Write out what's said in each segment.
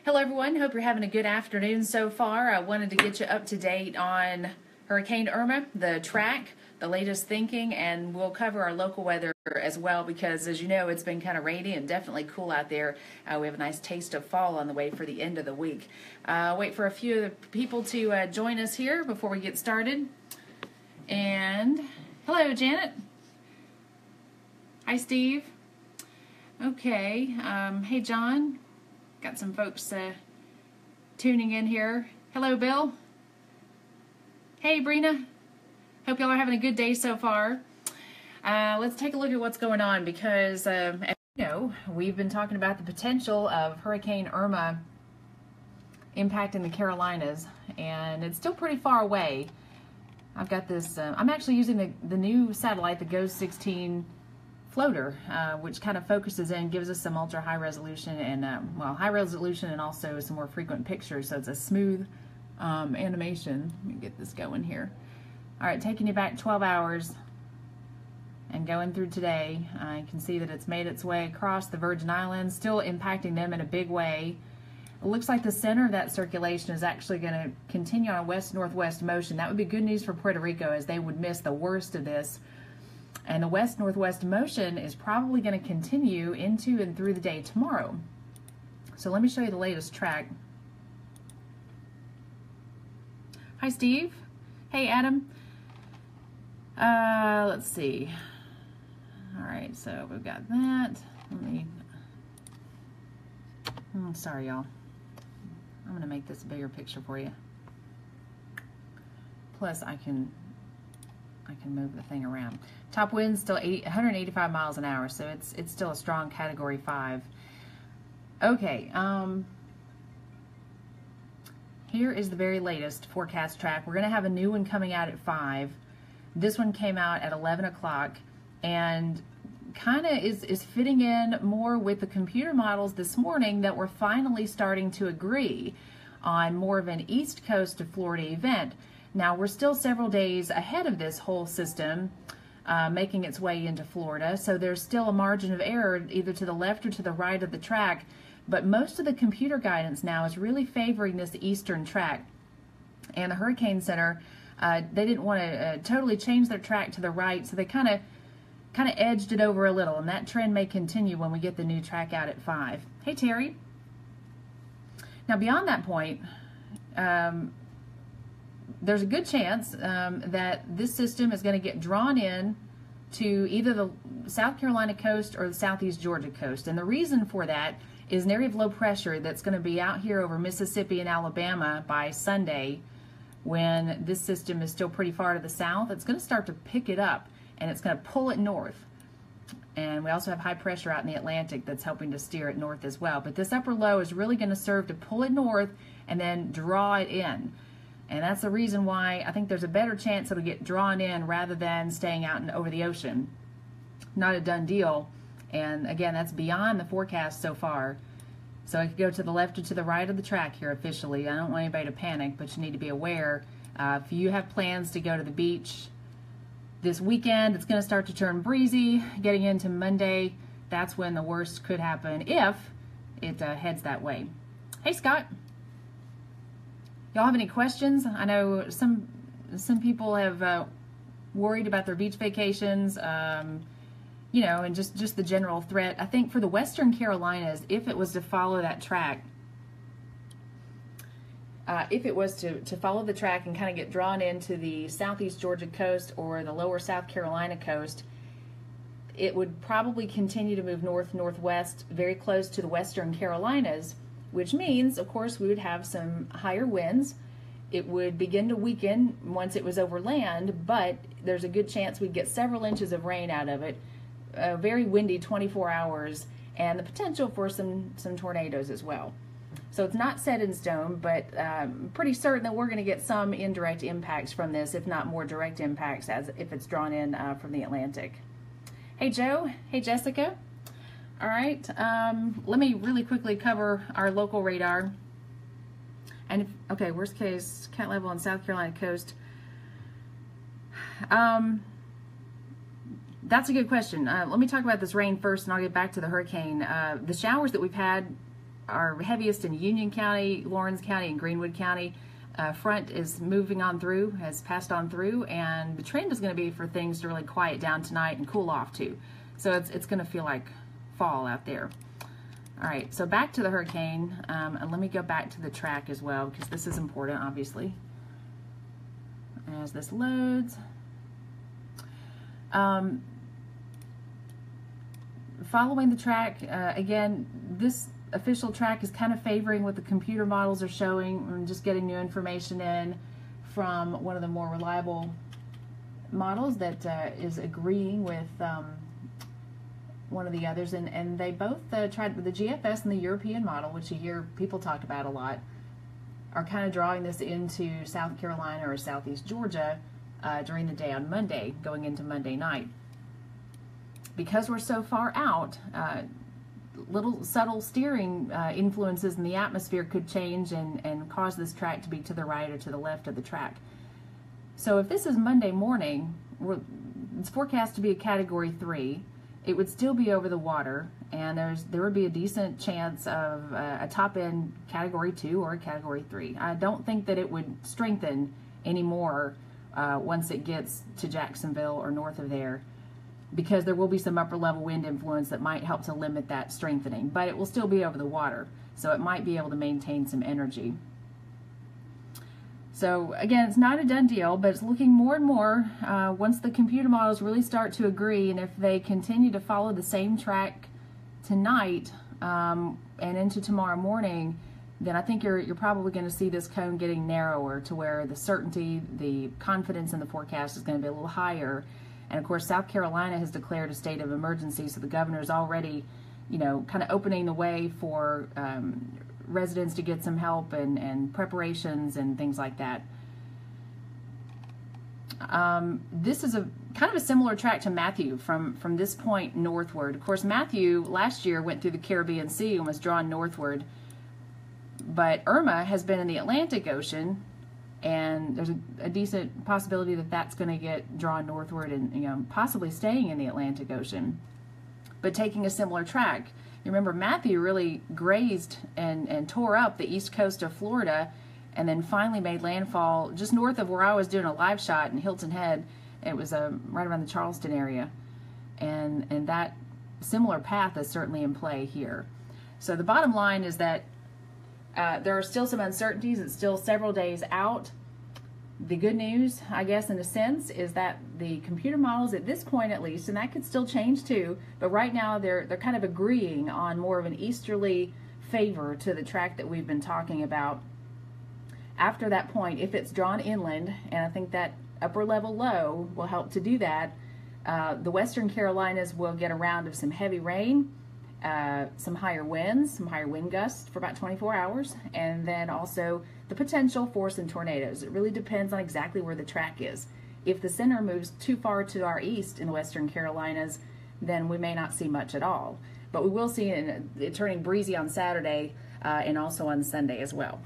Hello everyone, hope you're having a good afternoon so far. I wanted to get you up to date on Hurricane Irma, the track, the latest thinking, and we'll cover our local weather as well because as you know it's been kind of rainy and definitely cool out there. We have a nice taste of fall on the way for the end of the week. Wait for a few of the people to join us here before we get started. And hello Janet. Hi Steve. Okay, hey John. Got some folks tuning in here. Hello, Bill. Hey, Brina. Hope y'all are having a good day so far. Let's take a look at what's going on because, as you know, we've been talking about the potential of Hurricane Irma impacting the Carolinas, and it's still pretty far away. I've got this, I'm actually using the new satellite, the GOES 16 floater, which kind of focuses in, gives us some ultra high resolution and well, high resolution and also some more frequent pictures, so it's a smooth animation. Let me get this going here. All right, taking you back 12 hours and going through today. I can see that it's made its way across the Virgin Islands, still impacting them in a big way. It looks like the center of that circulation is actually going to continue on a west-northwest motion. That would be good news for Puerto Rico, as they would miss the worst of this. And the west-northwest motion is probably going to continue into and through the day tomorrow. So let me show you the latest track. Hi, Steve. Hey, Adam. Let's see. All right, so we've got that. Let me. Sorry, y'all. I'm going to make this a bigger picture for you. Plus, I can move the thing around. Top wind still 185 miles an hour, so it's still a strong Category 5. Okay, here is the very latest forecast track. We're going to have a new one coming out at 5. This one came out at 11 o'clock and kind of is fitting in more with the computer models this morning that we're finally starting to agree on more of an east coast of Florida event. Now, we're still several days ahead of this whole system making its way into Florida, so there's still a margin of error either to the left or to the right of the track, but most of the computer guidance now is really favoring this eastern track. And the Hurricane Center, they didn't want to totally change their track to the right, so they kind of edged it over a little, and that trend may continue when we get the new track out at 5. Hey, Terry. Now, beyond that point, there's a good chance that this system is going to get drawn in to either the South Carolina coast or the southeast Georgia coast. And the reason for that is an area of low pressure that's going to be out here over Mississippi and Alabama by Sunday. When this system is still pretty far to the south, it's going to start to pick it up and it's going to pull it north. And we also have high pressure out in the Atlantic that's helping to steer it north as well. But this upper low is really going to serve to pull it north and then draw it in. And that's the reason why I think there's a better chance it'll get drawn in rather than staying out and over the ocean. Not a done deal. And again, that's beyond the forecast so far. So I could go to the left or to the right of the track here officially. I don't want anybody to panic, but you need to be aware. If you have plans to go to the beach this weekend, it's going to start to turn breezy. Getting into Monday, that's when the worst could happen if it heads that way. Hey, Scott. Y'all have any questions? I know some people have worried about their beach vacations, you know, and just the general threat. I think for the Western Carolinas, if it was to follow that track, if it was to follow the track and kind of get drawn into the southeast Georgia coast or the lower South Carolina coast, it would probably continue to move north-northwest very close to the Western Carolinas, which means, of course, we would have some higher winds. It would begin to weaken once it was over land, but there's a good chance we'd get several inches of rain out of it. Very windy 24 hours, and the potential for some tornadoes as well. So it's not set in stone, but pretty certain that we're going to get some indirect impacts from this, if not more direct impacts as if it's drawn in from the Atlantic. Hey, Joe. Hey, Jessica. All right, let me really quickly cover our local radar. And, okay, worst case, cat level on South Carolina coast. That's a good question. Let me talk about this rain first, and I'll get back to the hurricane. The showers that we've had our heaviest in Union County, Lawrence County, and Greenwood County. Front is moving on through, has passed on through, and the trend is going to be for things to really quiet down tonight and cool off too. So it's going to feel like fall out there. All right, so back to the hurricane, and let me go back to the track as well, because this is important, obviously. As this loads. Following the track, again, this official track is kind of favoring what the computer models are showing. I'm just getting new information in from one of the more reliable models that is agreeing with one of the others, and they both tried with the GFS and the European model, which you hear people talk about a lot, are kind of drawing this into South Carolina or Southeast Georgia during the day on Monday, going into Monday night. Because we're so far out, little subtle steering influences in the atmosphere could change and cause this track to be to the right or to the left of the track. So if this is Monday morning, it's forecast to be a Category 3. It would still be over the water, and there would be a decent chance of a top-end Category 2 or a Category 3. I don't think that it would strengthen anymore once it gets to Jacksonville or north of there, because there will be some upper-level wind influence that might help to limit that strengthening, but it will still be over the water, so it might be able to maintain some energy. So again, it's not a done deal, but it's looking more and more once the computer models really start to agree, and if they continue to follow the same track tonight and into tomorrow morning, then I think you're probably going to see this cone getting narrower to where the certainty, the confidence in the forecast is going to be a little higher. And of course, South Carolina has declared a state of emergency, so the governor is already, you know, kind of opening the way for residents to get some help and preparations and things like that. This is a kind of a similar track to Matthew from this point northward. Of course, Matthew last year went through the Caribbean Sea and was drawn northward, but Irma has been in the Atlantic Ocean, and there's a decent possibility that that's going to get drawn northward and, you know, possibly staying in the Atlantic Ocean, but taking a similar track. You remember Matthew really grazed and tore up the east coast of Florida, and then finally made landfall just north of where I was doing a live shot in Hilton Head. It was right around the Charleston area, and that similar path is certainly in play here. So the bottom line is that there are still some uncertainties. It's still several days out. The good news, I guess, in a sense, is that the computer models at this point at least, and that could still change too, but right now they're kind of agreeing on more of an easterly favor to the track that we've been talking about. After that point, if it's drawn inland, and I think that upper level low will help to do that, the Western Carolinas will get a round of some heavy rain, some higher winds, some higher wind gusts for about 24 hours, and then also the potential for some tornadoes. It really depends on exactly where the track is. If the center moves too far to our east in the Western Carolinas, then we may not see much at all. But we will see it turning breezy on Saturday and also on Sunday as well.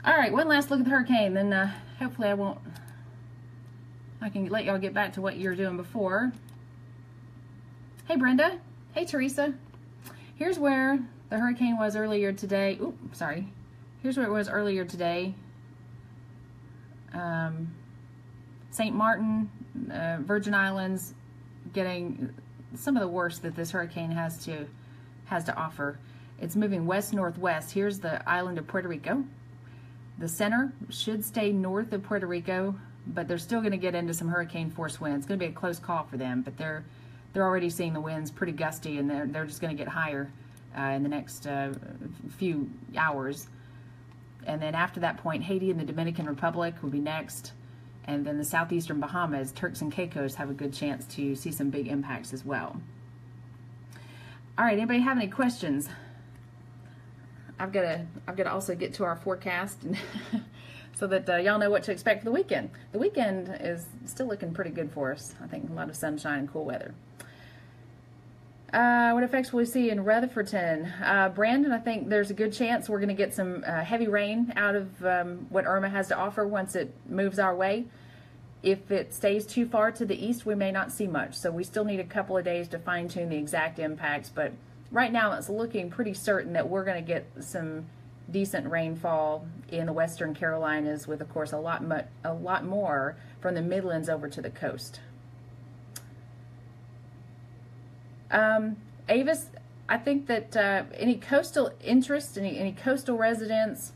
All right, one last look at the hurricane, then hopefully I can let y'all get back to what you were doing before. Hey, Brenda. Hey, Teresa. Here's where the hurricane was earlier today. Ooh, sorry. Here's where it was earlier today. St. Martin, Virgin Islands, getting some of the worst that this hurricane has to offer. It's moving west-northwest. Here's the island of Puerto Rico. The center should stay north of Puerto Rico, but they're still going to get into some hurricane force winds. It's going to be a close call for them, but they're already seeing the winds pretty gusty, and they're just going to get higher in the next few hours. And then after that point, Haiti and the Dominican Republic will be next. And then the southeastern Bahamas, Turks and Caicos, have a good chance to see some big impacts as well. All right, anybody have any questions? I've got to also get to our forecast and so that y'all know what to expect for the weekend. The weekend is still looking pretty good for us. I think a lot of sunshine and cool weather. What effects will we see in Rutherfordton? Brandon, I think there's a good chance we're going to get some heavy rain out of what Irma has to offer once it moves our way. If it stays too far to the east, we may not see much. So we still need a couple of days to fine-tune the exact impacts, but right now it's looking pretty certain that we're going to get some decent rainfall in the Western Carolinas, with, of course, a lot more from the Midlands over to the coast. Avis, I think that any coastal interest, any coastal residents,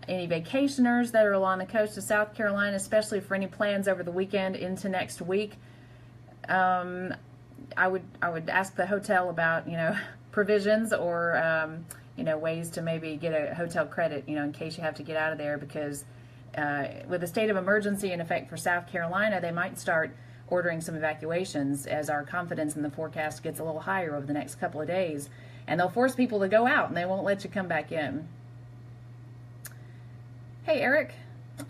any vacationers that are along the coast of South Carolina, especially for any plans over the weekend into next week, I would ask the hotel about, provisions or ways to maybe get a hotel credit, in case you have to get out of there, because with the state of emergency in effect for South Carolina, they might start ordering some evacuations as our confidence in the forecast gets a little higher over the next couple of days, and they'll force people to go out and they won't let you come back in. Hey, Eric.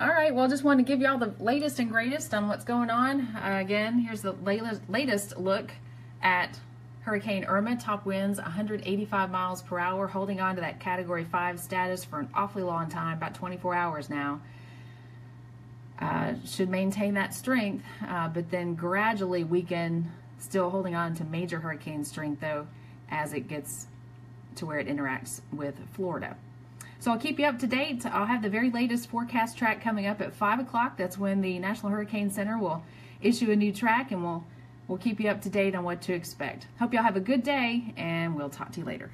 All right, well, just wanted to give you all the latest and greatest on what's going on. Again, here's the latest look at Hurricane Irma. Top winds 185 miles per hour, holding on to that Category 5 status for an awfully long time, about 24 hours now. Should maintain that strength, but then gradually weaken, still holding on to major hurricane strength, though, as it gets to where it interacts with Florida. So I'll keep you up to date. I'll have the very latest forecast track coming up at 5 o'clock. That's when the National Hurricane Center will issue a new track, and we'll keep you up to date on what to expect. Hope y'all have a good day, and we'll talk to you later.